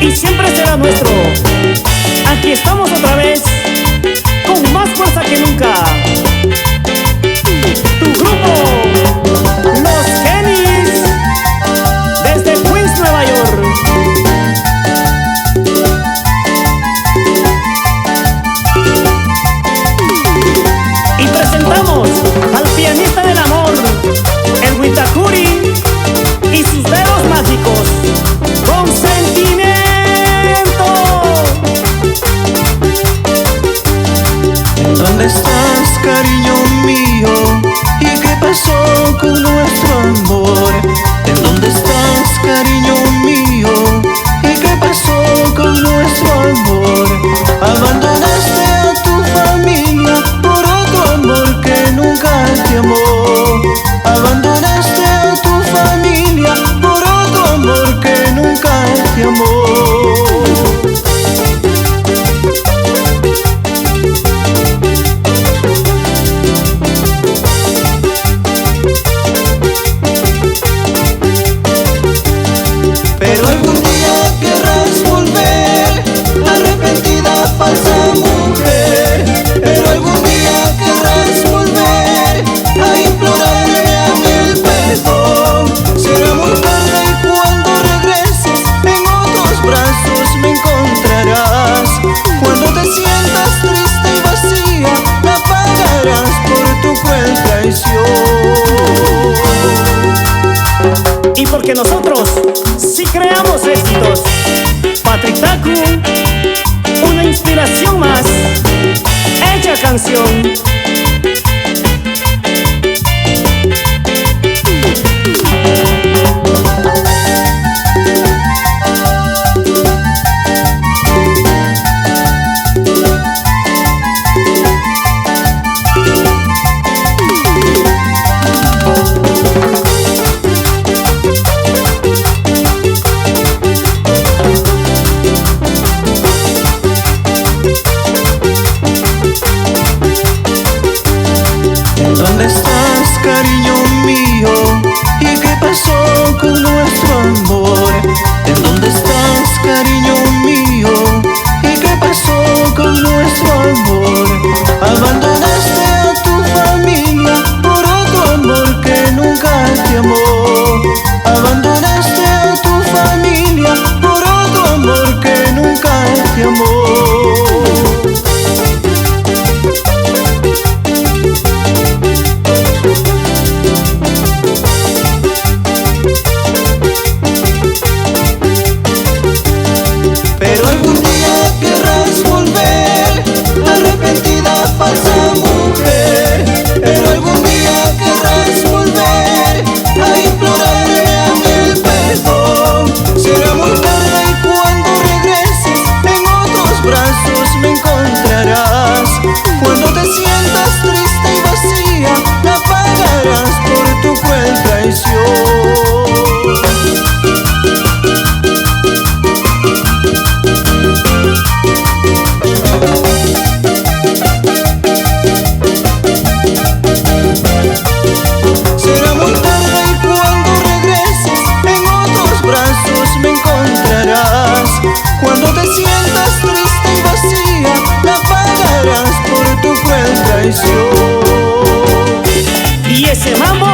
y siempre será nuestro. Aquí estamos otra vez, con más fuerza que nunca. Tu grupo, Los Genis, desde Queens, Nueva York. Y presentamos al pianista del amor, el Witacuri, y sus dedos mágicos, con sentimiento. ¿Dónde estás, cariño mío? ¿Y qué pasó con nuestro amor? ¿En dónde estás, cariño mío? ¿Y qué pasó con nuestro amor? Abandonaste a tu familia por otro amor que nunca te amó. Abandonaste a tu familia por otro amor que nunca te amó. Pero algún día querrás volver, arrepentida falsa mujer. Pero algún día querrás volver a implorarme a mí el perdón. Será muy tarde y cuando regreses en otros brazos me encontrarás. Cuando te sientas triste y vacía, la pagarás por tu cruel traición. Y porque nosotros sí creamos éxitos. Patrick Taku, una inspiración más, hecha canción. ¿Dónde estás, cariño mío? ¿Y qué pasó con nuestro amor? ¿En dónde estás, cariño mío? ¿Y qué pasó con nuestro amor? Abandonaste a tu familia por otro amor que nunca te amó. Abandonaste a tu familia por otro amor que nunca te amó. Pero algún día querrás volver, arrepentida falsa mujer. Pero algún día querrás volver a implorarme a mí el perdón. Será muy tarde y cuando regreses en otros brazos me encontrarás. Cuando te sientas triste y vacía, la pagarás por tu cruel traición. Será muy tarde y cuando regreses en otros brazos me encontrarás. Cuando te sientas triste y vacía, la pagarás por tu cruel traición. Y ese mambo